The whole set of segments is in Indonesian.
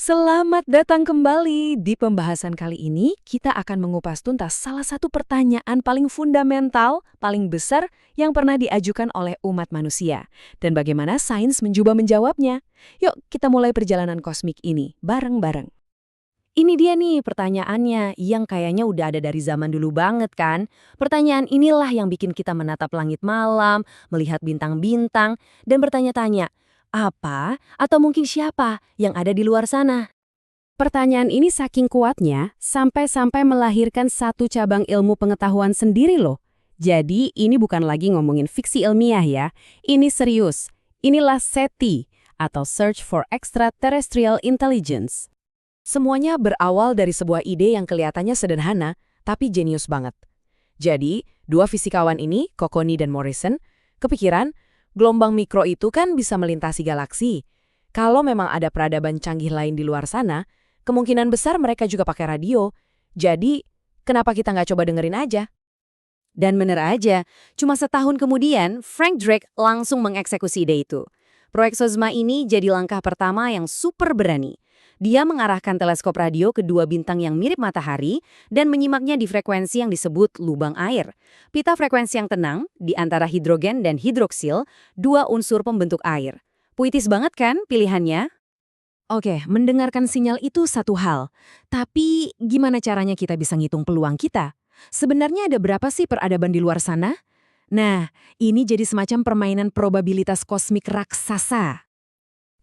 Selamat datang kembali. Di pembahasan kali ini, kita akan mengupas tuntas salah satu pertanyaan paling fundamental, paling besar yang pernah diajukan oleh umat manusia. Dan bagaimana sains mencoba menjawabnya. Yuk, kita mulai perjalanan kosmik ini bareng-bareng. Ini dia nih pertanyaannya yang kayaknya udah ada dari zaman dulu banget kan. Pertanyaan inilah yang bikin kita menatap langit malam, melihat bintang-bintang, dan bertanya-tanya, apa atau mungkin siapa yang ada di luar sana? Pertanyaan ini saking kuatnya, sampai-sampai melahirkan satu cabang ilmu pengetahuan sendiri loh. Jadi ini bukan lagi ngomongin fiksi ilmiah ya, ini serius. Inilah SETI, atau Search for Extraterrestrial Intelligence. Semuanya berawal dari sebuah ide yang kelihatannya sederhana, tapi jenius banget. Jadi, dua fisikawan ini, Kokkoni dan Morrison, kepikiran, gelombang mikro itu kan bisa melintasi galaksi. Kalau memang ada peradaban canggih lain di luar sana, kemungkinan besar mereka juga pakai radio. Jadi, kenapa kita nggak coba dengerin aja? Dan bener aja, cuma setahun kemudian, Frank Drake langsung mengeksekusi ide itu. Proyek SOSMA ini jadi langkah pertama yang super berani. Dia mengarahkan teleskop radio ke dua bintang yang mirip matahari dan menyimaknya di frekuensi yang disebut lubang air. Pita frekuensi yang tenang di antara hidrogen dan hidroksil, dua unsur pembentuk air. Puitis banget kan pilihannya? Oke, mendengarkan sinyal itu satu hal. Tapi gimana caranya kita bisa ngitung peluang kita? Sebenarnya ada berapa sih peradaban di luar sana? Nah, ini jadi semacam permainan probabilitas kosmik raksasa.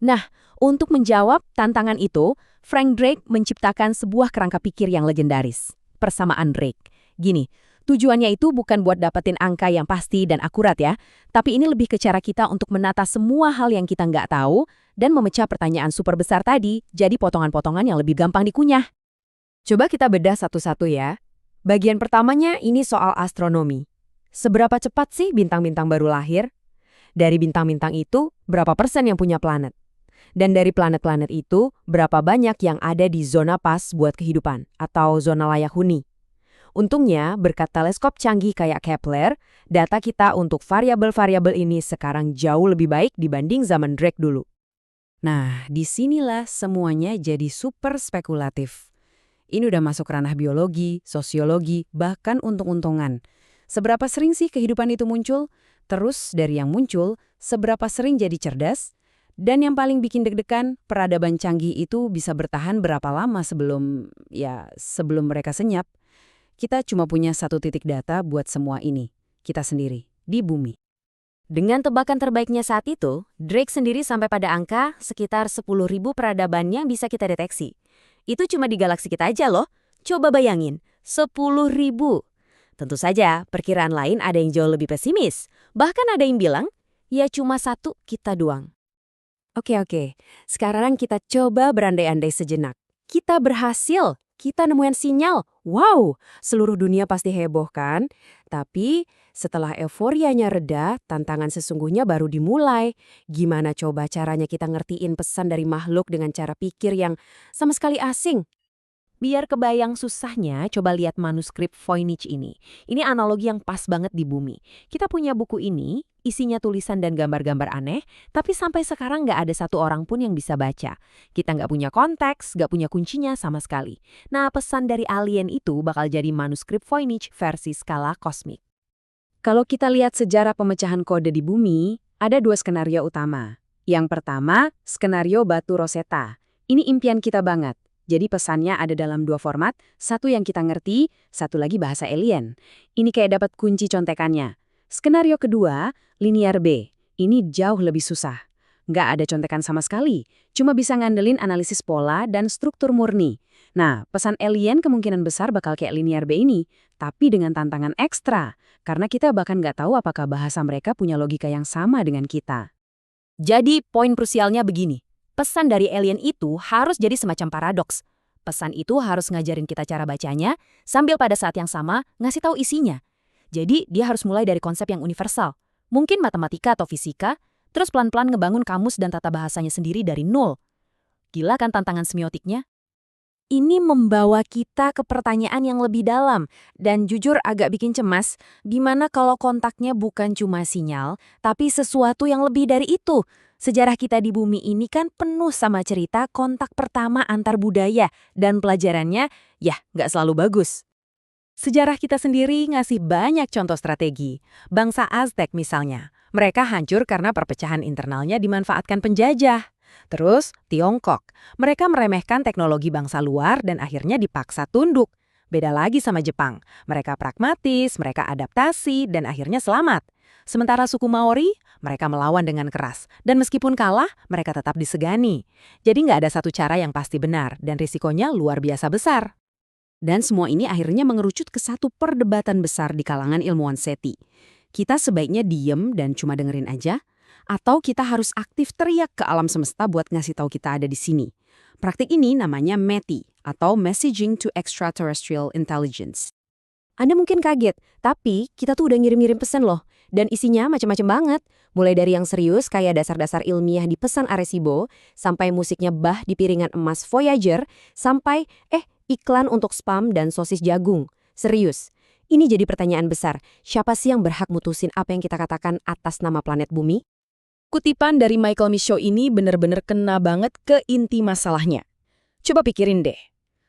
Nah, untuk menjawab tantangan itu, Frank Drake menciptakan sebuah kerangka pikir yang legendaris. Persamaan Drake. Gini, tujuannya itu bukan buat dapetin angka yang pasti dan akurat ya, tapi ini lebih ke cara kita untuk menata semua hal yang kita nggak tahu dan memecah pertanyaan super besar tadi jadi potongan-potongan yang lebih gampang dikunyah. Coba kita bedah satu-satu ya. Bagian pertamanya ini soal astronomi. Seberapa cepat sih bintang-bintang baru lahir? Dari bintang-bintang itu, berapa persen yang punya planet? Dan dari planet-planet itu, berapa banyak yang ada di zona pas buat kehidupan atau zona layak huni? Untungnya, berkat teleskop canggih kayak Kepler, data kita untuk variabel-variabel ini sekarang jauh lebih baik dibanding zaman Drake dulu. Nah, disinilah semuanya jadi super spekulatif. Ini udah masuk ranah biologi, sosiologi, bahkan untung-untungan. Seberapa sering sih kehidupan itu muncul? Terus dari yang muncul, seberapa sering jadi cerdas? Dan yang paling bikin deg-degan, peradaban canggih itu bisa bertahan berapa lama sebelum mereka senyap. Kita cuma punya satu titik data buat semua ini, kita sendiri, di bumi. Dengan tebakan terbaiknya saat itu, Drake sendiri sampai pada angka sekitar 10.000 peradaban yang bisa kita deteksi. Itu cuma di galaksi kita aja loh. Coba bayangin, 10.000. Tentu saja, perkiraan lain ada yang jauh lebih pesimis. Bahkan ada yang bilang, ya cuma satu kita doang. Oke. Sekarang kita coba berandai-andai sejenak. Kita berhasil. Kita nemuin sinyal. Wow, seluruh dunia pasti heboh kan? Tapi setelah euforianya reda, tantangan sesungguhnya baru dimulai. Gimana coba caranya kita ngertiin pesan dari makhluk dengan cara pikir yang sama sekali asing? Biar kebayang susahnya, coba lihat manuskrip Voynich ini. Ini analogi yang pas banget di bumi. Kita punya buku ini, isinya tulisan dan gambar-gambar aneh, tapi sampai sekarang nggak ada satu orang pun yang bisa baca. Kita nggak punya konteks, nggak punya kuncinya sama sekali. Nah, pesan dari alien itu bakal jadi manuskrip Voynich versi skala kosmik. Kalau kita lihat sejarah pemecahan kode di bumi, ada dua skenario utama. Yang pertama, skenario batu Rosetta. Ini impian kita banget. Jadi pesannya ada dalam dua format, satu yang kita ngerti, satu lagi bahasa alien. Ini kayak dapat kunci contekannya. Skenario kedua, linear B. Ini jauh lebih susah. Nggak ada contekan sama sekali, cuma bisa ngandelin analisis pola dan struktur murni. Nah, pesan alien kemungkinan besar bakal kayak linear B ini, tapi dengan tantangan ekstra, karena kita bahkan nggak tahu apakah bahasa mereka punya logika yang sama dengan kita. Jadi poin krusialnya begini. Pesan dari alien itu harus jadi semacam paradoks. Pesan itu harus ngajarin kita cara bacanya, sambil pada saat yang sama ngasih tahu isinya. Jadi dia harus mulai dari konsep yang universal. Mungkin matematika atau fisika, terus pelan-pelan ngebangun kamus dan tata bahasanya sendiri dari nol. Gila kan tantangan semiotiknya? Ini membawa kita ke pertanyaan yang lebih dalam, dan jujur agak bikin cemas, gimana kalau kontaknya bukan cuma sinyal, tapi sesuatu yang lebih dari itu? Sejarah kita di bumi ini kan penuh sama cerita kontak pertama antar budaya, dan pelajarannya, ya nggak selalu bagus. Sejarah kita sendiri ngasih banyak contoh strategi. Bangsa Aztec misalnya, mereka hancur karena perpecahan internalnya dimanfaatkan penjajah. Terus, Tiongkok, mereka meremehkan teknologi bangsa luar dan akhirnya dipaksa tunduk. Beda lagi sama Jepang, mereka pragmatis, mereka adaptasi, dan akhirnya selamat. Sementara suku Maori, mereka melawan dengan keras, dan meskipun kalah, mereka tetap disegani. Jadi nggak ada satu cara yang pasti benar, dan risikonya luar biasa besar. Dan semua ini akhirnya mengerucut ke satu perdebatan besar di kalangan ilmuwan SETI. Kita sebaiknya diem dan cuma dengerin aja, atau kita harus aktif teriak ke alam semesta buat ngasih tahu kita ada di sini. Praktik ini namanya METI, atau Messaging to Extraterrestrial Intelligence. Anda mungkin kaget, tapi kita tuh udah ngirim-ngirim pesan loh. Dan isinya macam-macam banget. Mulai dari yang serius kayak dasar-dasar ilmiah di pesan Arecibo, sampai musiknya Bach di piringan emas Voyager, sampai iklan untuk spam dan sosis jagung. Serius. Ini jadi pertanyaan besar. Siapa sih yang berhak mutusin apa yang kita katakan atas nama planet bumi? Kutipan dari Michael Michaud ini benar-benar kena banget ke inti masalahnya. Coba pikirin deh.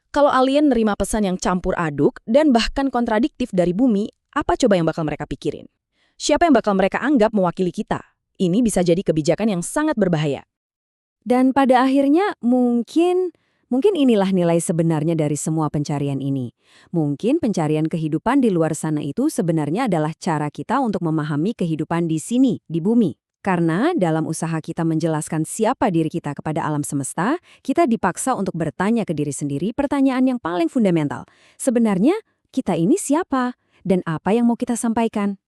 Kalau alien nerima pesan yang campur aduk dan bahkan kontradiktif dari bumi, apa coba yang bakal mereka pikirin? Siapa yang bakal mereka anggap mewakili kita? Ini bisa jadi kebijakan yang sangat berbahaya. Dan pada akhirnya mungkin inilah nilai sebenarnya dari semua pencarian ini. Mungkin pencarian kehidupan di luar sana itu sebenarnya adalah cara kita untuk memahami kehidupan di sini, di bumi. Karena dalam usaha kita menjelaskan siapa diri kita kepada alam semesta, kita dipaksa untuk bertanya ke diri sendiri pertanyaan yang paling fundamental. Sebenarnya, kita ini siapa? Dan apa yang mau kita sampaikan?